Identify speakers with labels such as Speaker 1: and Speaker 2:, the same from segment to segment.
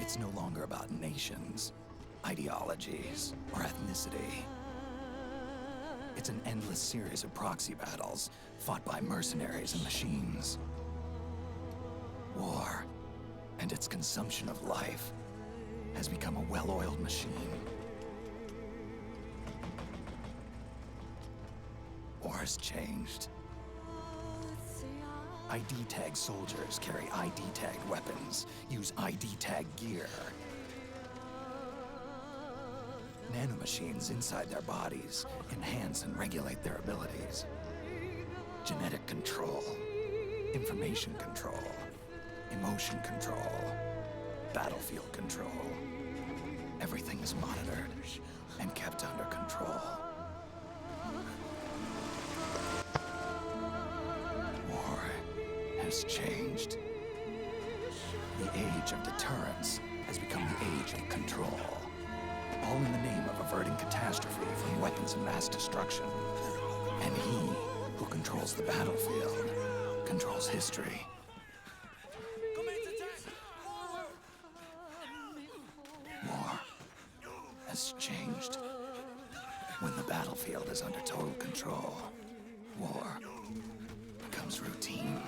Speaker 1: It's no longer about nations, ideologies, or ethnicity. It's an endless series of proxy battles fought by mercenaries and machines. War and its consumption of life has become a well-oiled machine. War has changed. ID tag soldiers carry ID tagged weapons, use ID tag gear. Nanomachines inside their bodies enhance and regulate their abilities. Genetic control, information control, emotion control, battlefield control. Everything is monitored and kept under control. War has changed. The age of deterrence has become the age of control. All in the name of averting catastrophe from weapons of mass destruction. And he who controls the battlefield controls history. War has changed. When the battlefield is under total control, war becomes routine.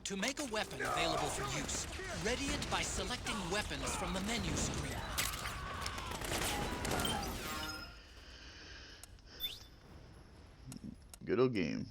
Speaker 2: To make a weapon available for use, ready it by selecting weapons from the menu screen.
Speaker 3: Good old game.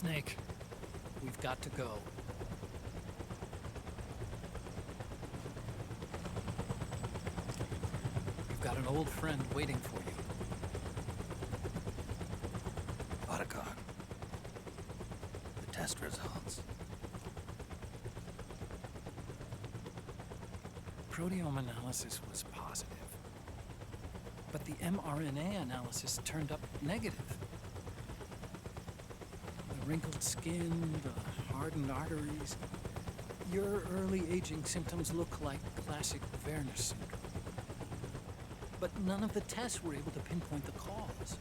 Speaker 2: Snake, we've got to go. You've got an old friend waiting for you.
Speaker 1: Otacon. The test results.
Speaker 2: Proteome analysis was positive, but the mRNA analysis turned up negative. The wrinkled skin, the hardened arteries. Your early aging symptoms look like classic Werner syndrome. But none of the tests were able to pinpoint the cause.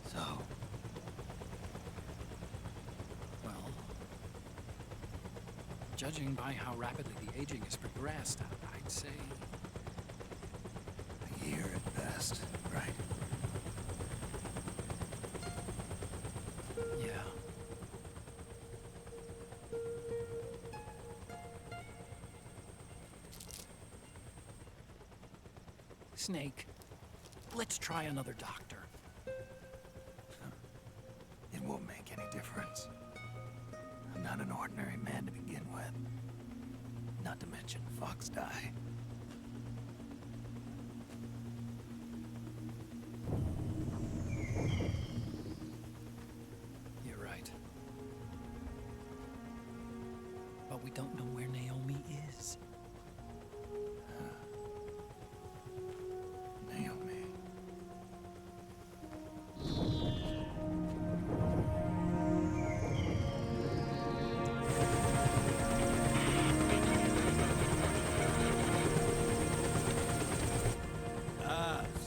Speaker 1: So,
Speaker 2: Well, judging by how rapidly the aging has progressed, I'd say
Speaker 1: a year at best, right?
Speaker 2: yeah. Snake, let's try another doctor.
Speaker 1: It won't make any difference. I'm not an ordinary man to begin with. Not to mention Fox die.
Speaker 2: You're right. But we don't know where Naomi is.
Speaker 1: Naomi.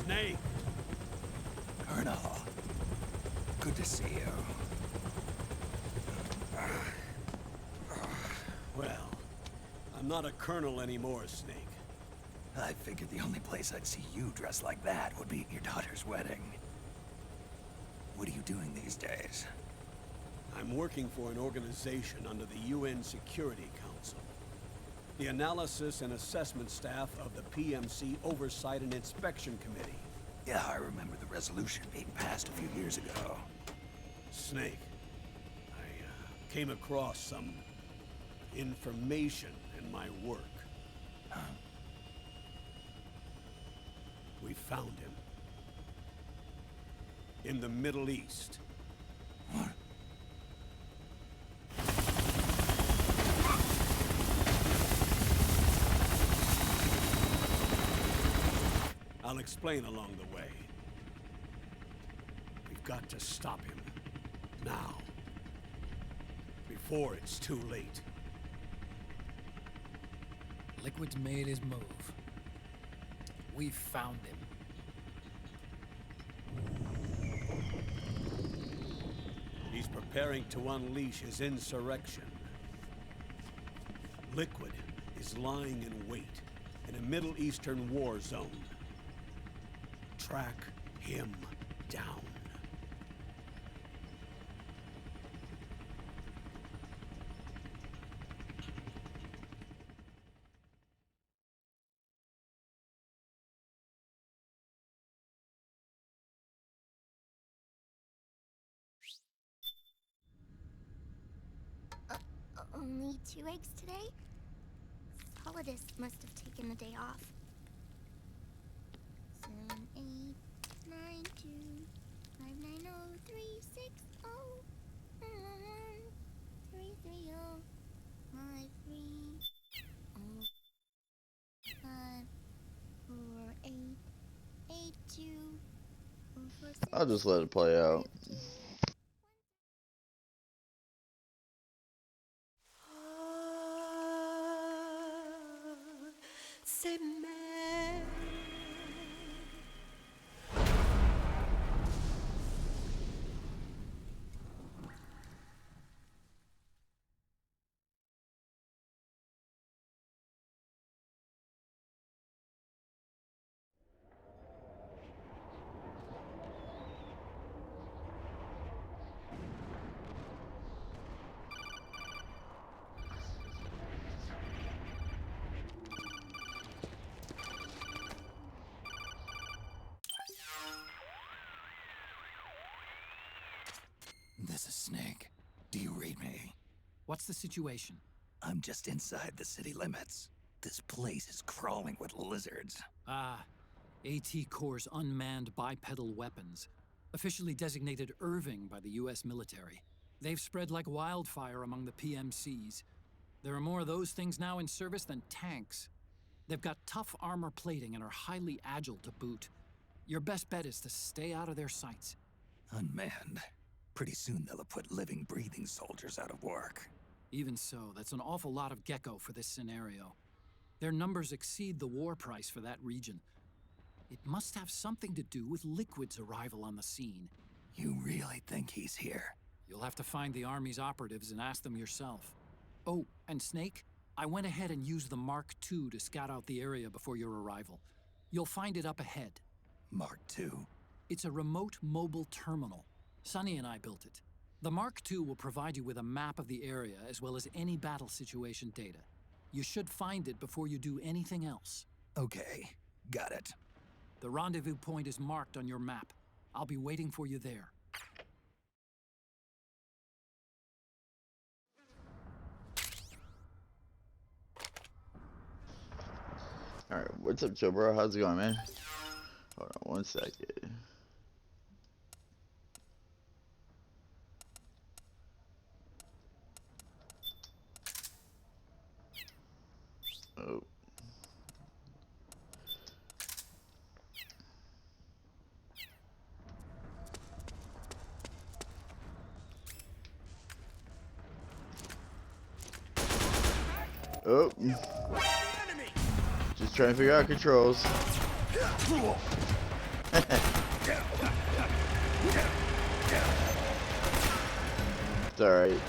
Speaker 3: Snake!
Speaker 1: Colonel. Good to see you.
Speaker 3: Well, I'm not a colonel anymore, Snake.
Speaker 1: I figured the only place I'd see you dressed like that would be at your daughter's wedding. What are you doing these days?
Speaker 3: I'm working for an organization under the UN Security Council. The Analysis and Assessment Staff of the PMC Oversight and Inspection Committee.
Speaker 1: Yeah, I remember the resolution being passed a few years ago.
Speaker 3: Snake, I came across some information in my work.
Speaker 1: Huh?
Speaker 3: We found him. In the Middle East.
Speaker 1: What?
Speaker 3: I'll explain along the way. We've got to stop him. Now. Before it's too late.
Speaker 2: Liquid's made his move. We've found him.
Speaker 3: He's preparing to unleash his insurrection. Liquid is lying in wait in a Middle Eastern war zone. Track him down.
Speaker 4: Only 2 eggs today? Solidus must have taken the day off. 7, 8, 9, 2, 5, 9, 0, 3, 6, 0, 3, 3, 0, 5, 3, 0, 5, 4, 8, 8, 2, 4, 6.
Speaker 5: I'll just let it play out.
Speaker 1: Snake, do you read me?
Speaker 2: What's the situation?
Speaker 1: I'm just inside the city limits. This place is crawling with lizards.
Speaker 2: Ah, AT Corps' unmanned bipedal weapons, officially designated Irving by the US military. They've spread like wildfire among the PMCs. There are more of those things now in service than tanks. They've got tough armor plating and are highly agile to boot. Your best bet is to stay out of their sights.
Speaker 1: Unmanned. Pretty soon they'll have put living, breathing soldiers out of work.
Speaker 2: Even so, that's an awful lot of gecko for this scenario. Their numbers exceed the war price for that region. It must have something to do with Liquid's arrival on the scene.
Speaker 1: You really think he's here?
Speaker 2: You'll have to find the Army's operatives and ask them yourself. Oh, and Snake, I went ahead and used the Mark II to scout out the area before your arrival. You'll find it up ahead.
Speaker 1: Mark II?
Speaker 2: It's a remote mobile terminal. Sonny and I built it. The Mark II will provide you with a map of the area as well as any battle situation data. You should find it before you do anything else.
Speaker 1: Okay, got it.
Speaker 2: The rendezvous point is marked on your map. I'll be waiting for you there.
Speaker 5: Alright, what's up, Joe bro? How's it going, man? Hold on one second. Oh. Oh. Just trying to figure out controls. It's alright.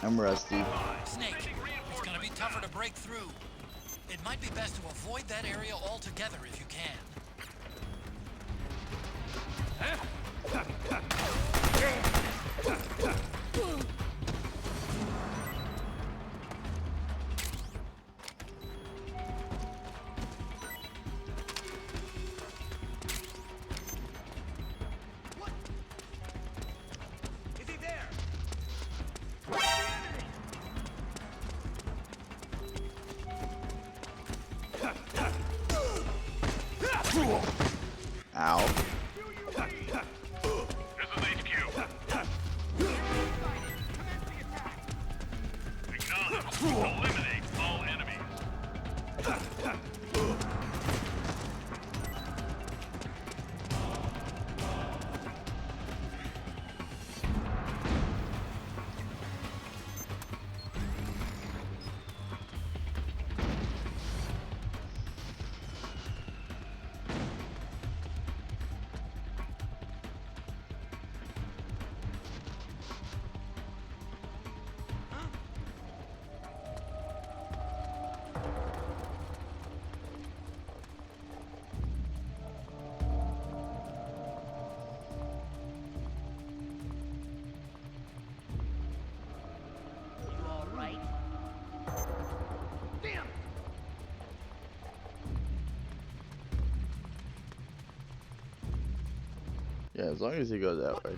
Speaker 5: I'm rusty.
Speaker 2: Snake, it's gonna be tougher to break through. It might be best to avoid that area altogether if you can.
Speaker 5: Ow.
Speaker 6: Eliminate all enemies.
Speaker 5: Yeah, as long as he goes that way.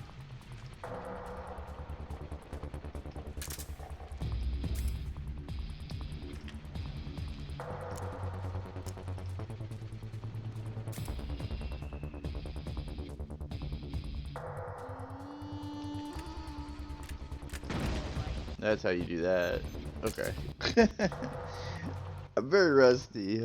Speaker 5: That's how you do that. Okay. I'm very rusty.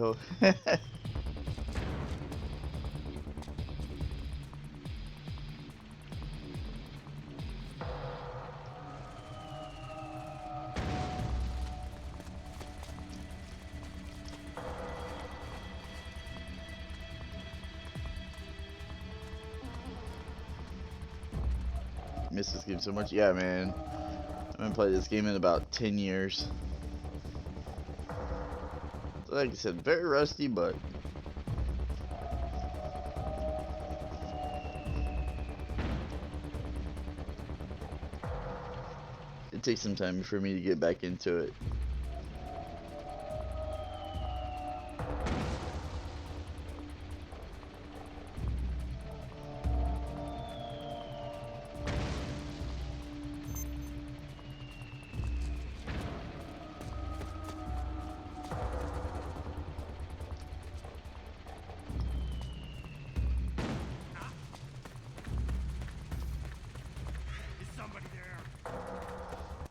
Speaker 5: Miss this game so much. Yeah, man. I haven't played this game in about 10 years. Like I said, very rusty, but it takes some time for me to get back into it.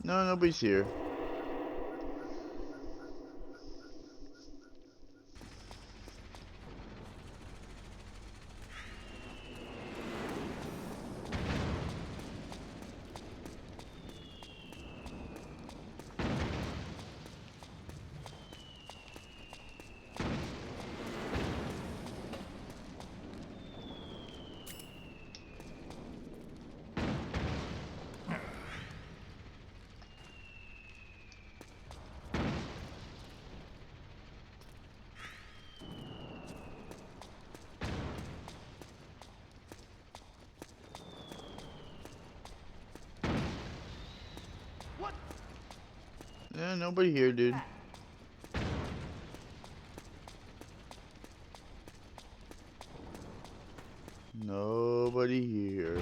Speaker 5: No, nobody's here. Yeah, nobody here, dude. Nobody here.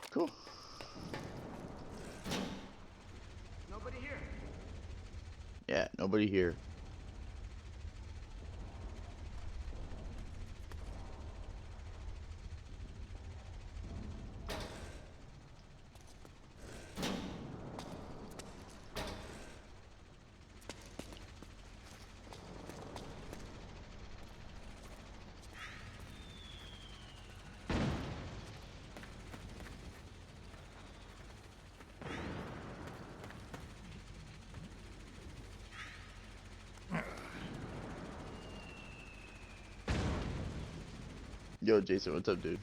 Speaker 5: Cool.
Speaker 7: Nobody here.
Speaker 5: Yeah, nobody here. Yo, Jason, what's up, dude?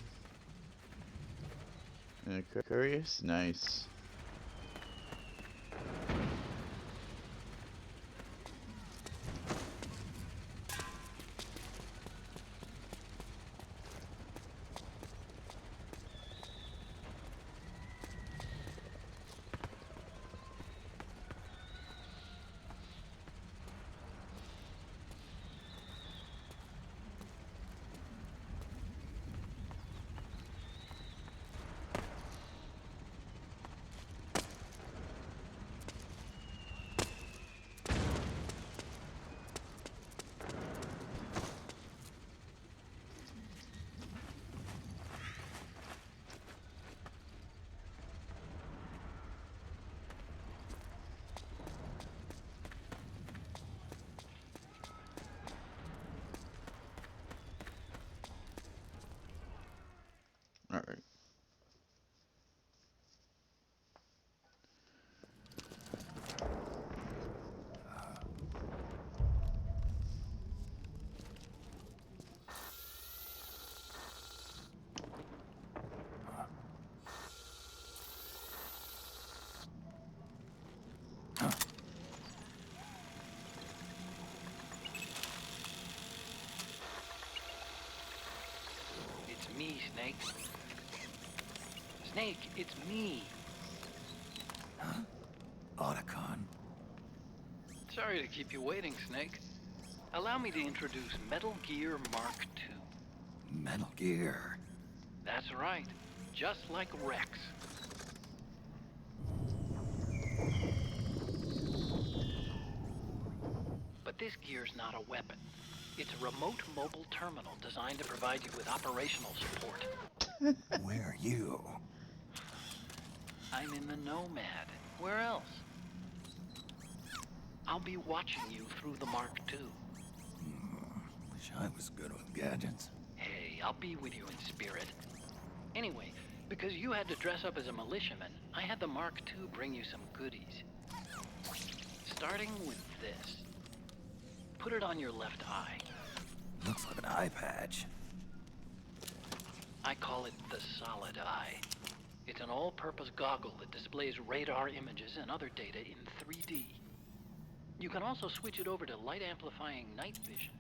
Speaker 5: Curious? Nice. Alright.
Speaker 2: It's me, Snake. Snake, it's me.
Speaker 1: Otacon.
Speaker 2: Sorry to keep you waiting, Snake. Allow me to introduce Metal Gear Mark II.
Speaker 1: Metal Gear.
Speaker 2: That's right. Just like Rex. But this gear's not a weapon. It's a remote mobile terminal designed to provide you with operational support.
Speaker 1: Where are you?
Speaker 2: I'm in the Nomad. Where else? I'll be watching you through the Mark II.
Speaker 1: Wish I was good with gadgets.
Speaker 2: Hey, I'll be with you in spirit. Anyway, because you had to dress up as a militiaman, I had the Mark II bring you some goodies. Starting with this. Put it on your left eye.
Speaker 1: Looks like an eye patch.
Speaker 2: I call it the Solid Eye. It's an all-purpose goggle that displays radar images and other data in 3D. You can also switch it over to light-amplifying night vision.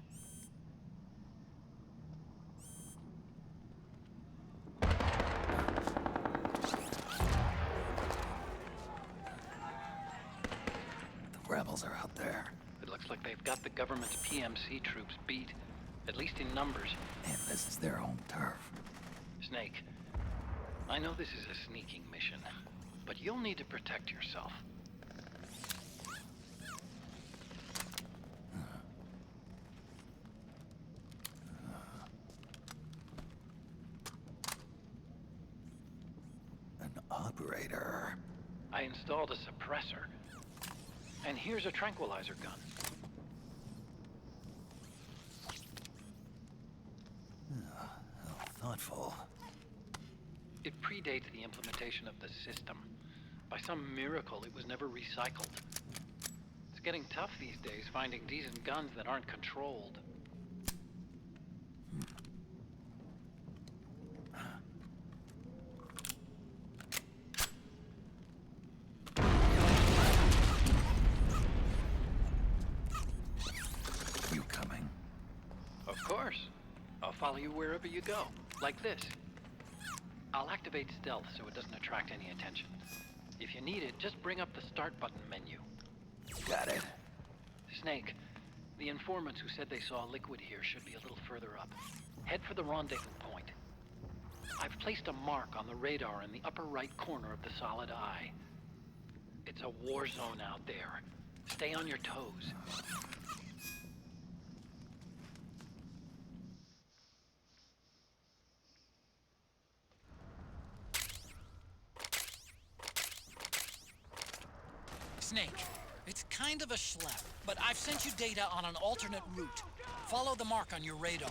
Speaker 1: The rebels are out there.
Speaker 2: It looks like they've got the government's PMC troops beat, at least in numbers.
Speaker 1: And this is their home turf.
Speaker 2: Snake, I know this is a sneaking mission, but you'll need to protect yourself.
Speaker 1: later.
Speaker 2: I installed a suppressor. And here's a tranquilizer gun.
Speaker 1: How thoughtful.
Speaker 2: It predates the implementation of the system. By some miracle, it was never recycled. It's getting tough these days finding decent guns that aren't controlled.
Speaker 1: You coming?
Speaker 2: Of course. I'll follow you wherever you go. Like this. I'll activate stealth so it doesn't attract any attention. If you need it, just bring up the start button menu.
Speaker 1: Got it.
Speaker 2: Snake, the informants who said they saw liquid here should be a little further up. Head for the rendezvous point. I've placed a mark on the radar in the upper right corner of the solid eye. It's a war zone out there. Stay on your toes. Snake, it's kind of a schlep, but I've sent you data on an alternate route. Follow the mark on your radar.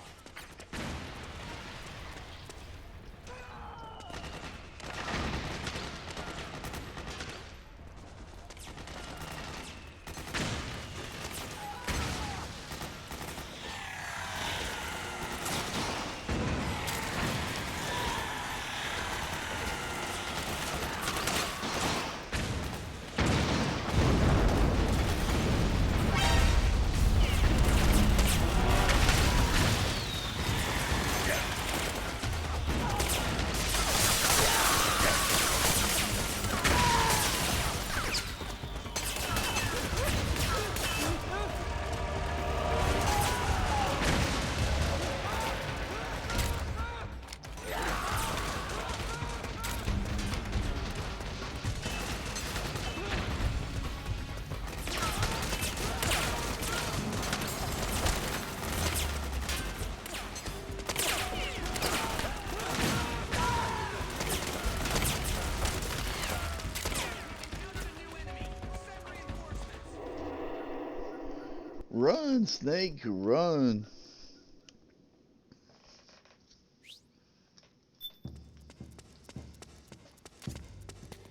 Speaker 5: Run, Snake, run.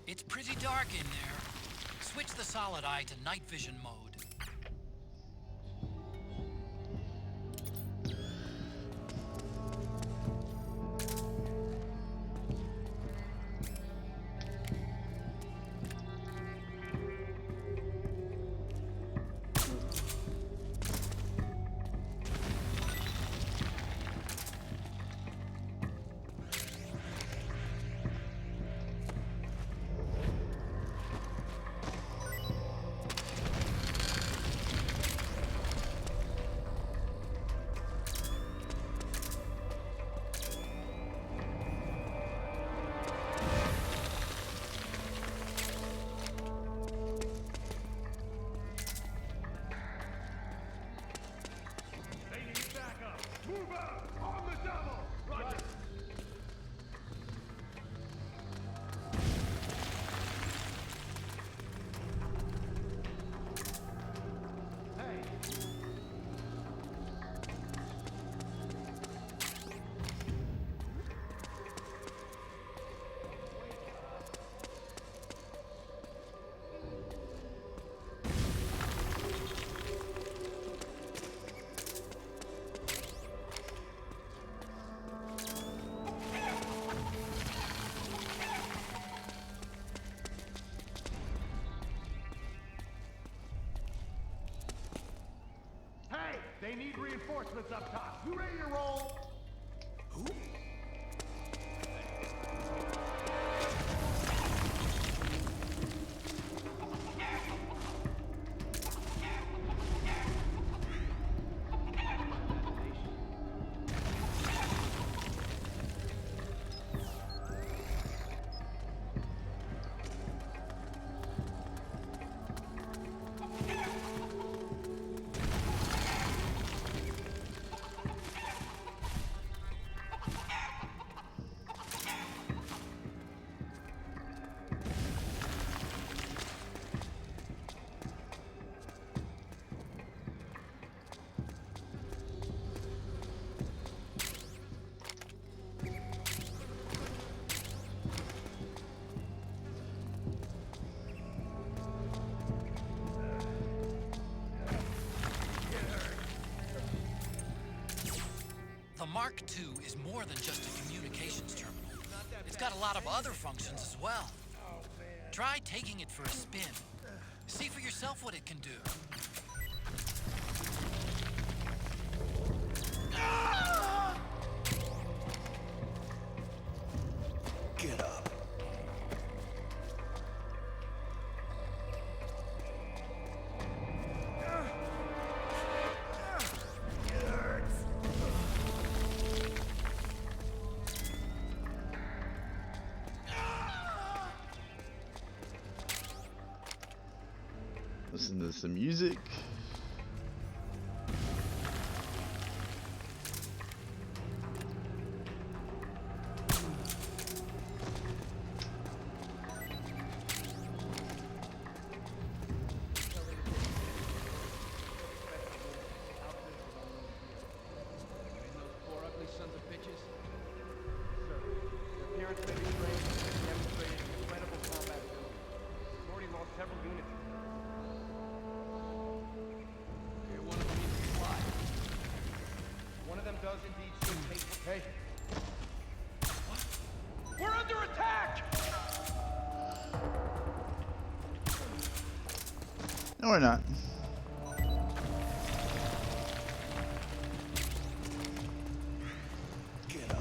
Speaker 2: It's pretty dark in there. Switch the solid eye to night vision mode.
Speaker 7: They need reinforcements up top. You ready to roll?
Speaker 1: Who?
Speaker 2: Mark II is more than just a communications terminal. It's got a lot of other functions as well. Try taking it for a spin. See for yourself what it can do.
Speaker 1: Get up.
Speaker 5: Listen to some music.
Speaker 7: Does indeed seem hateful. Hey. What? We're under attack!
Speaker 5: No, we're not.
Speaker 1: Get up.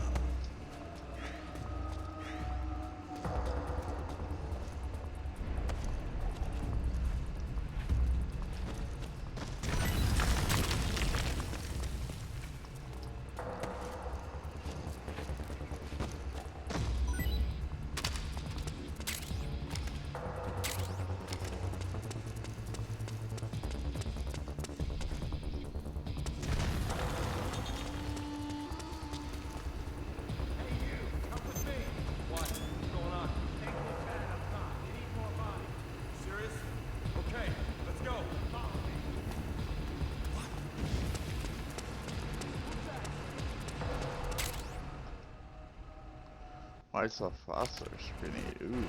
Speaker 5: Why is a phosphorus grenade? Ooh.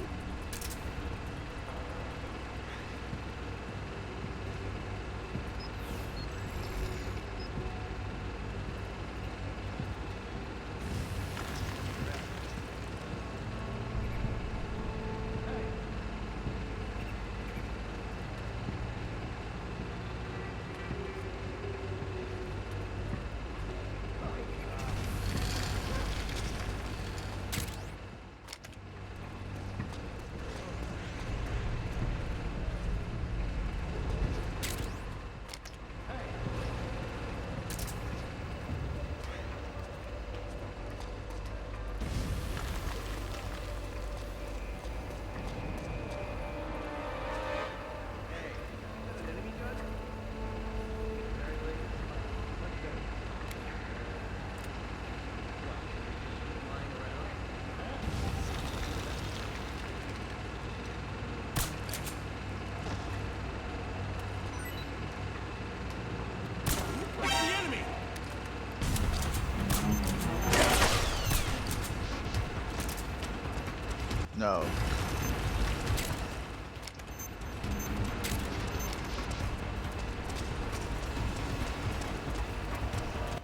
Speaker 5: No.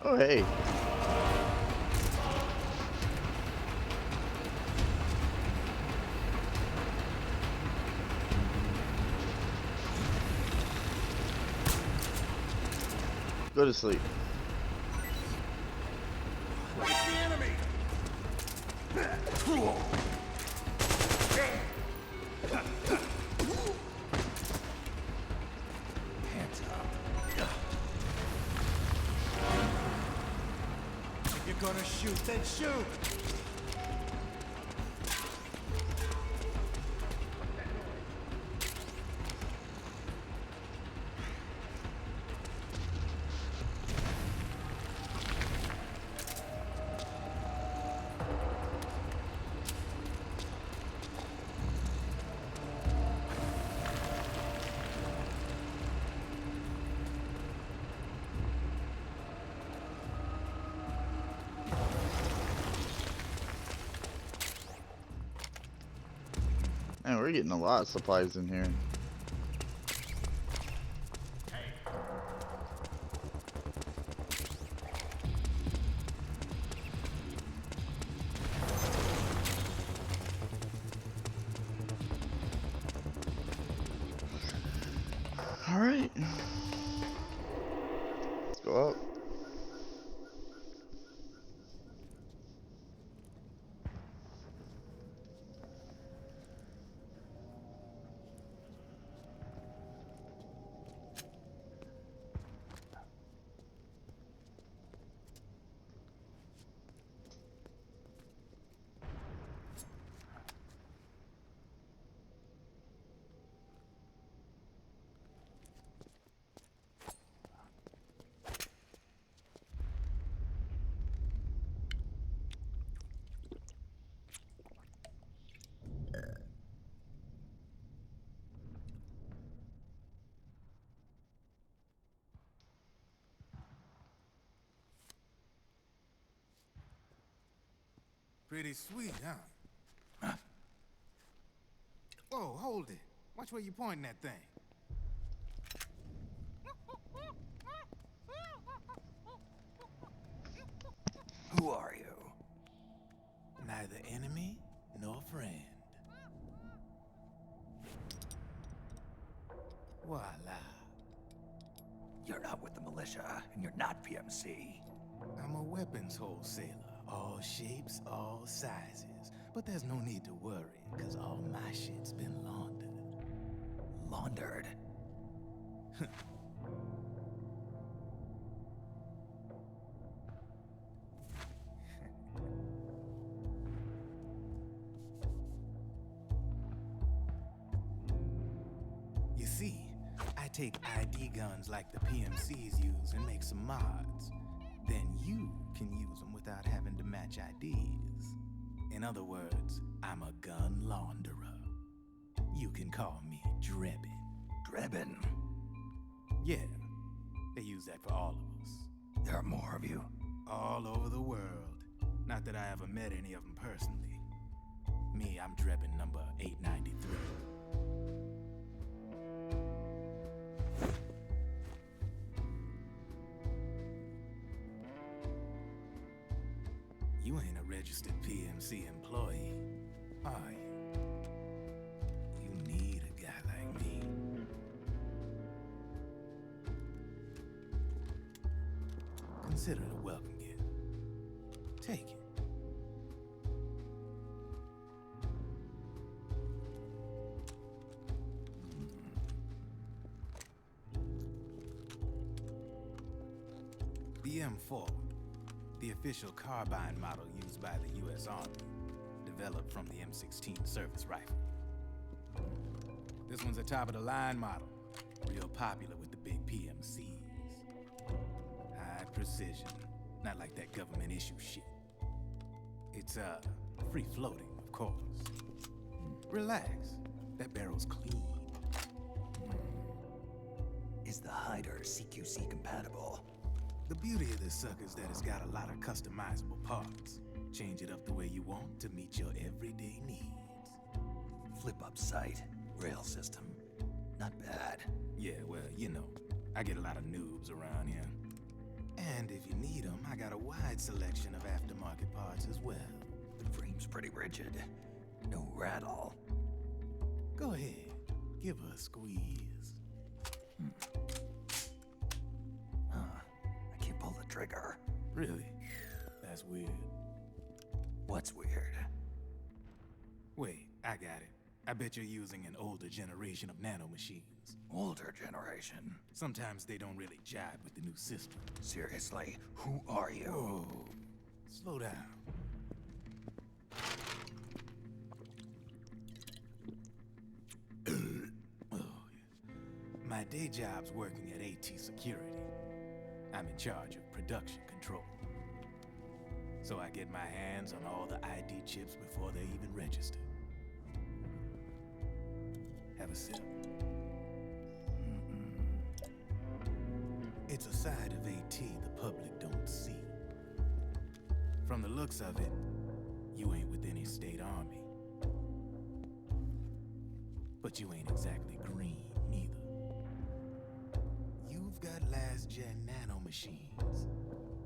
Speaker 5: Oh, hey. Go to sleep.
Speaker 7: It's the enemy!
Speaker 1: Hands up.
Speaker 7: If you're gonna shoot, then shoot!
Speaker 5: Man, we're getting a lot of supplies in here. Alright. Let's go up.
Speaker 8: Pretty sweet, huh? Whoa, hold it. Watch where you pointing that thing.
Speaker 1: Who are you?
Speaker 8: Neither enemy nor friend. Voila.
Speaker 1: You're not with the militia, and you're not PMC.
Speaker 8: I'm a weapons wholesaler. All shapes, all sizes. But there's no need to worry, because all my shit's been laundered.
Speaker 1: Laundered?
Speaker 8: You see, I take ID guns like the PMCs use and make some mods. Then you can use them without having to match IDs. In other words, I'm a gun launderer. You can call me Drebin.
Speaker 1: Drebin?
Speaker 8: Yeah, they use that for all of us.
Speaker 1: There are more of you.
Speaker 8: All over the world. Not that I ever met any of them personally. Me, I'm Drebin number 893. You ain't a registered PMC employee, are you? You need a guy like me. Consider it a welcome gift. Take it. The M4, the official carbine model used by the U.S. Army, developed from the M16 service rifle. This one's a top-of-the-line model, real popular with the big PMCs. High precision, not like that government-issue shit. It's, free-floating, of course. Relax, that barrel's clean.
Speaker 1: Is the hider CQC compatible?
Speaker 8: The beauty of this sucker is that it's got a lot of customizable parts. Change it up the way you want to meet your everyday needs.
Speaker 1: Flip-up sight, rail system. Not bad.
Speaker 8: Yeah, well, you know, I get a lot of noobs around here. And if you need them, I got a wide selection of aftermarket parts as well.
Speaker 1: The frame's pretty rigid. No rattle.
Speaker 8: Go ahead, give her a squeeze.
Speaker 1: I can't pull the trigger.
Speaker 8: Really? That's weird.
Speaker 1: What's weird?
Speaker 8: Wait, I got it. I bet you're using an older generation of nanomachines.
Speaker 1: Older generation?
Speaker 8: Sometimes they don't really jive with the new system.
Speaker 1: Seriously, who are you?
Speaker 8: Whoa, slow down. Oh, yeah. My day job's working at AT Security. I'm in charge of production control. So I get my hands on all the ID chips before they even register. Have a sip. It's a side of AT the public don't see. From the looks of it, you ain't with any state army. But you ain't exactly green, neither. You've got last-gen nanomachines.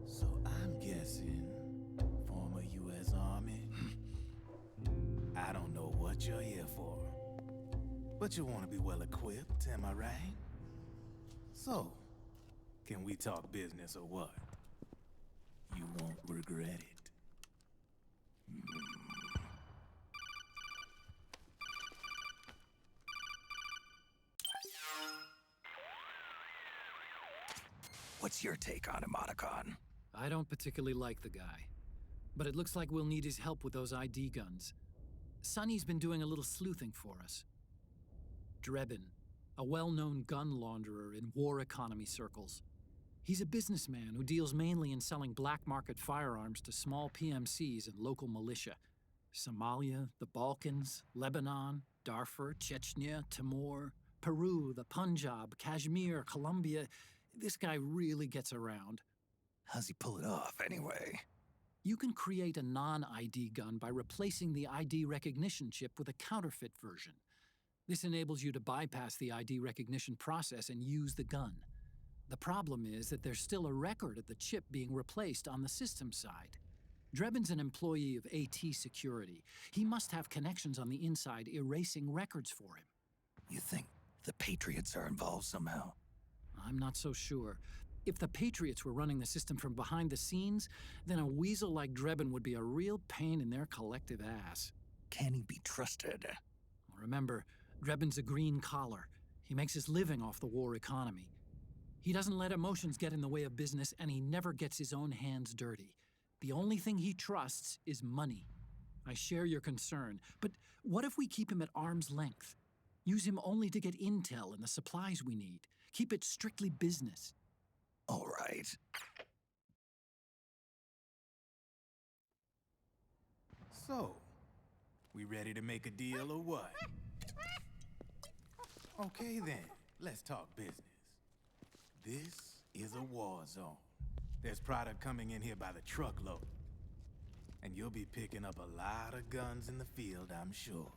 Speaker 8: So I'm guessing former U.S. Army. I don't know what you're here for. But you want to be well-equipped, am I right? So, can we talk business or what? You won't regret it.
Speaker 1: What's your take on him, Otacon?
Speaker 2: I don't particularly like the guy, but it looks like we'll need his help with those ID guns. Sonny's been doing a little sleuthing for us. Drebin, a well-known gun launderer in war economy circles. He's a businessman who deals mainly in selling black market firearms to small PMCs and local militia. Somalia, the Balkans, Lebanon, Darfur, Chechnya, Timor, Peru, the Punjab, Kashmir, Colombia. This guy really gets around.
Speaker 1: How's he pull it off, anyway?
Speaker 2: You can create a non-ID gun by replacing the ID recognition chip with a counterfeit version. This enables you to bypass the ID recognition process and use the gun. The problem is that there's still a record of the chip being replaced on the system side. Drebin's an employee of AT Security. He must have connections on the inside erasing records for him.
Speaker 1: You think the Patriots are involved somehow?
Speaker 2: I'm not so sure. If the Patriots were running the system from behind the scenes, then a weasel like Drebin would be a real pain in their collective ass.
Speaker 1: Can he be trusted?
Speaker 2: Remember, Drebin's a green collar. He makes his living off the war economy. He doesn't let emotions get in the way of business, and he never gets his own hands dirty. The only thing he trusts is money. I share your concern, but what if we keep him at arm's length? Use him only to get intel and the supplies we need. Keep it strictly business.
Speaker 1: All right.
Speaker 8: So, we ready to make a deal or what? Okay then, let's talk business. This is a war zone. There's product coming in here by the truckload. And you'll be picking up a lot of guns in the field, I'm sure.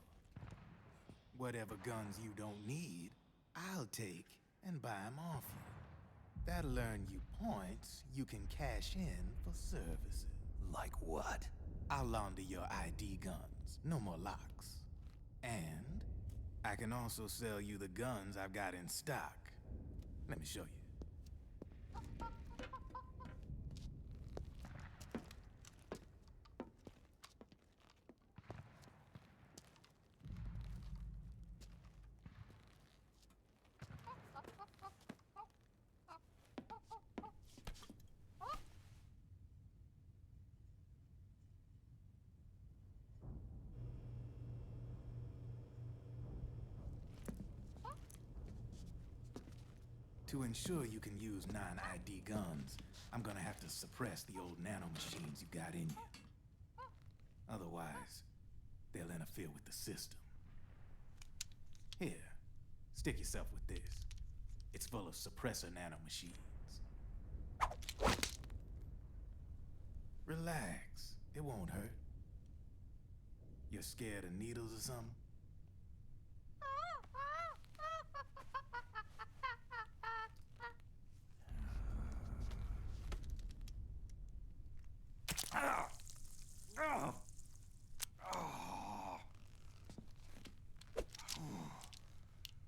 Speaker 8: Whatever guns you don't need, I'll take and buy them off you. That'll earn you points you can cash in for services.
Speaker 1: Like what?
Speaker 8: I'll launder your ID guns, no more locks. And I can also sell you the guns I've got in stock. Let me show you. To ensure you can use non-ID guns, I'm gonna have to suppress the old nanomachines you got in you. Otherwise, they'll interfere with the system. Here, stick yourself with this. It's full of suppressor nanomachines. Relax, it won't hurt. You're scared of needles or something?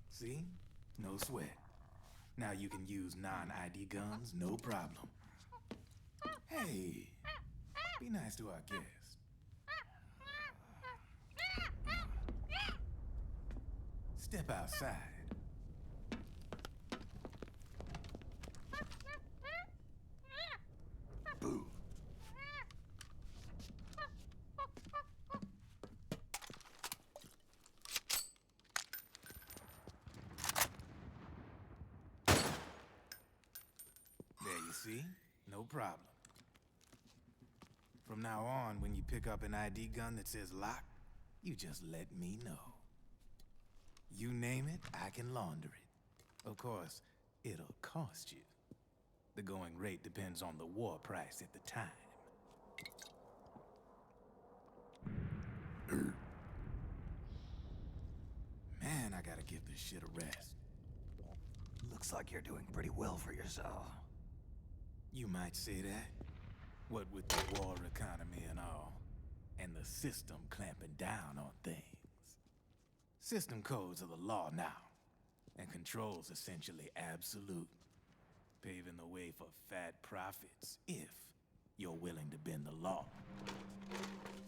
Speaker 8: See? No sweat. Now you can use non-ID guns, no problem. Hey, be nice to our guest. Step outside.
Speaker 1: Boo.
Speaker 8: There you see? No problem. From now on, when you pick up an ID gun that says lock, you just let me know. You name it, I can launder it. Of course, it'll cost you. The going rate depends on the war price at the time. Man, I gotta give this shit a rest.
Speaker 1: Looks like you're doing pretty well for yourself.
Speaker 8: You might say that. What with the war economy and all, and the system clamping down on things. System codes are the law now, and control's essentially absolute. paving the way for fat profits, if you're willing to bend the law.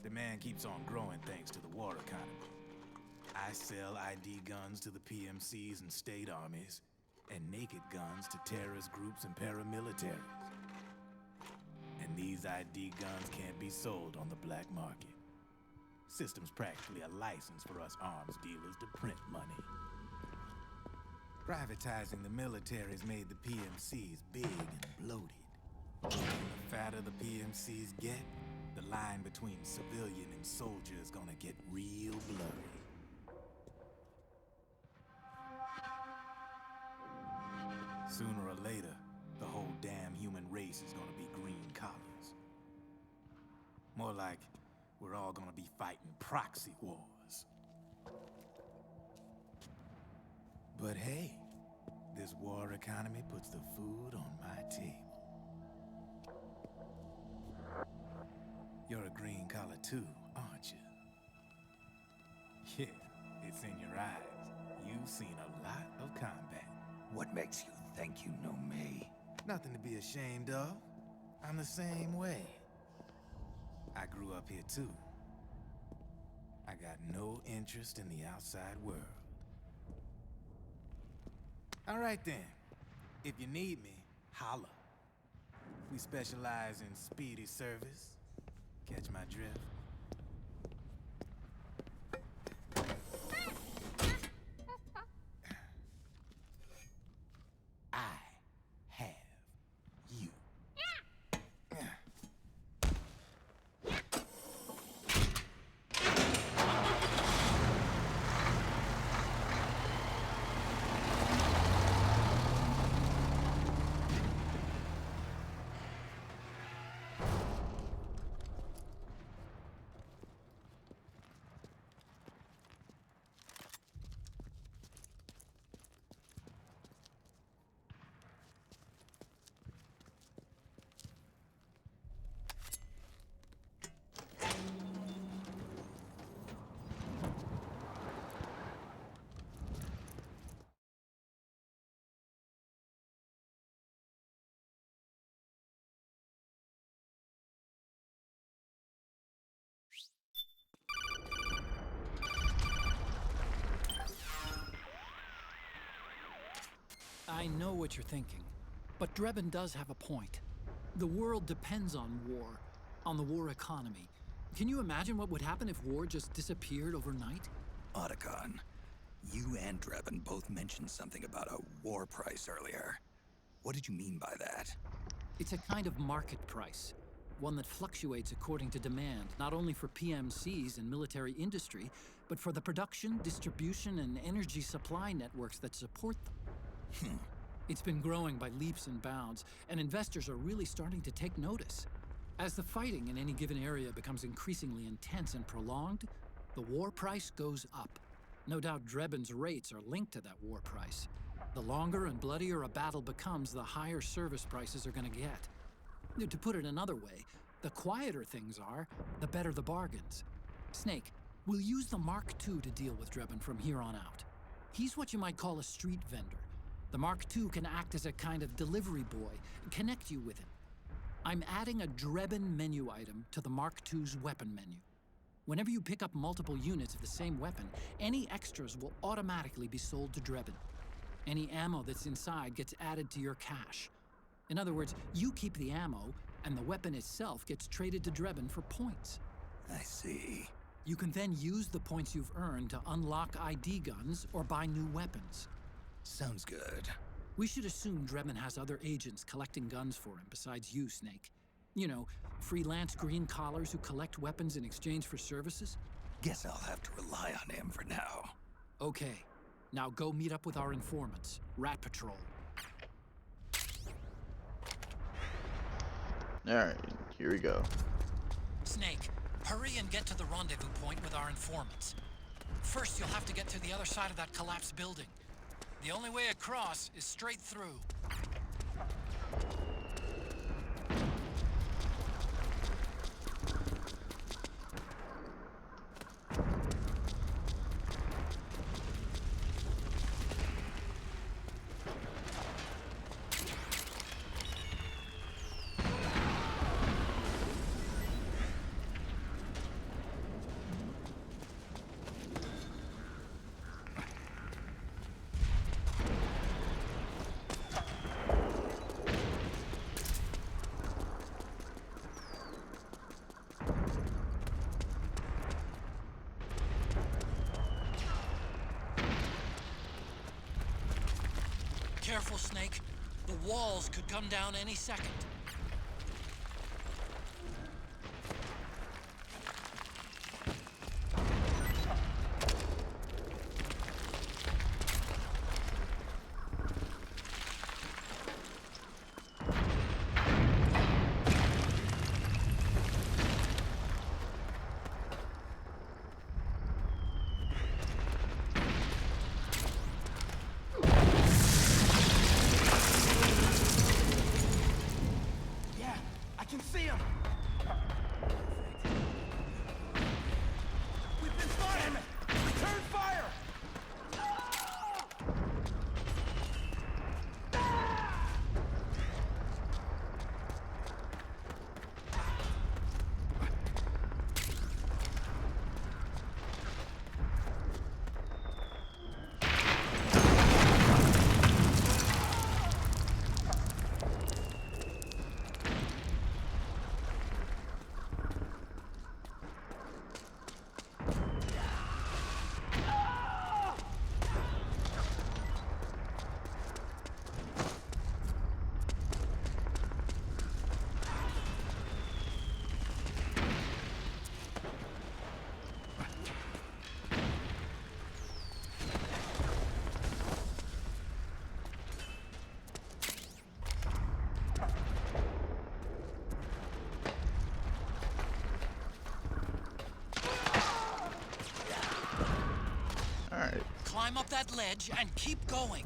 Speaker 8: Demand keeps on growing thanks to the war economy. I sell ID guns to the PMCs and state armies, and naked guns to terrorist groups and paramilitaries. And these ID guns can't be sold on the black market. System's practically a license for us arms dealers to print money. Privatizing the military's made the PMCs big and bloated. The fatter the PMCs get, the line between civilian and soldier is gonna get real blurry. Sooner or later, the whole damn human race is gonna be green collars. More like, we're all gonna be fighting proxy wars. But hey, this war economy puts the food on my table. You're a green collar too, aren't you? Yeah, it's in your eyes. You've seen a lot of combat.
Speaker 1: What makes you think you know me?
Speaker 8: Nothing to be ashamed of. I'm the same way. I grew up here too. I got no interest in the outside world. All right then. If you need me, holla. We specialize in speedy service. Catch my drift? I have you.
Speaker 2: I know what you're thinking, but Drebin does have a point. The world depends on war, on the war economy. Can you imagine what would happen if war just disappeared overnight?
Speaker 1: Otacon, you and Drebin both mentioned something about a war price earlier. What did you mean by that?
Speaker 2: It's a kind of market price, one that fluctuates according to demand, not only for PMCs and military industry, but for the production, distribution, and energy supply networks that support them. It's been growing by leaps and bounds, and investors are really starting to take notice. As the fighting in any given area becomes increasingly intense and prolonged, the war price goes up. No doubt Drebin's rates are linked to that war price. The longer and bloodier a battle becomes, the higher service prices are going to get. To put it another way, the quieter things are, the better the bargains. Snake, we'll use the Mark II to deal with Drebin from here on out. He's what you might call a street vendor. The Mark II can act as a kind of delivery boy, connect you with him. I'm adding a Drebin menu item to the Mark II's weapon menu. Whenever you pick up multiple units of the same weapon, any extras will automatically be sold to Drebin. Any ammo that's inside gets added to your cache. In other words, you keep the ammo, and the weapon itself gets traded to Drebin for points.
Speaker 1: I see.
Speaker 2: You can then use the points you've earned to unlock ID guns or buy new weapons.
Speaker 1: Sounds good.
Speaker 2: We should assume Drebin has other agents collecting guns for him besides you, Snake. You know, freelance green collars who collect weapons in exchange for services?
Speaker 1: Guess I'll have to rely on him for now.
Speaker 2: Okay. Now go meet up with our informants, Rat Patrol.
Speaker 5: Alright, here we go.
Speaker 2: Snake, hurry and get to the rendezvous point with our informants. First, you'll have to get to the other side of that collapsed building. The only way across is straight through. Careful, Snake. The walls could come down any second.
Speaker 7: Yeah, I can see him. We've been fired. Return fire.
Speaker 5: Alright.
Speaker 2: Climb up that ledge and keep going.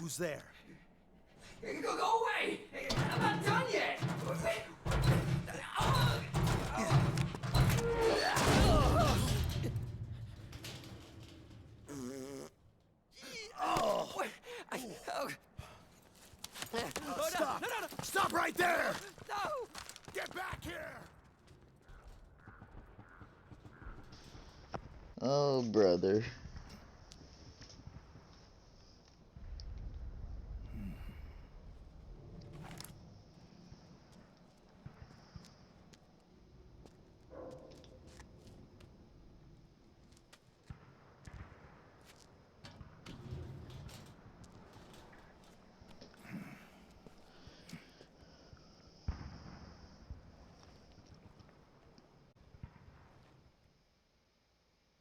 Speaker 7: Who's there?
Speaker 9: Go away! I'm not done yet!
Speaker 7: Stop! No. Stop right there!
Speaker 9: No!
Speaker 7: Get back here!
Speaker 5: Oh, brother.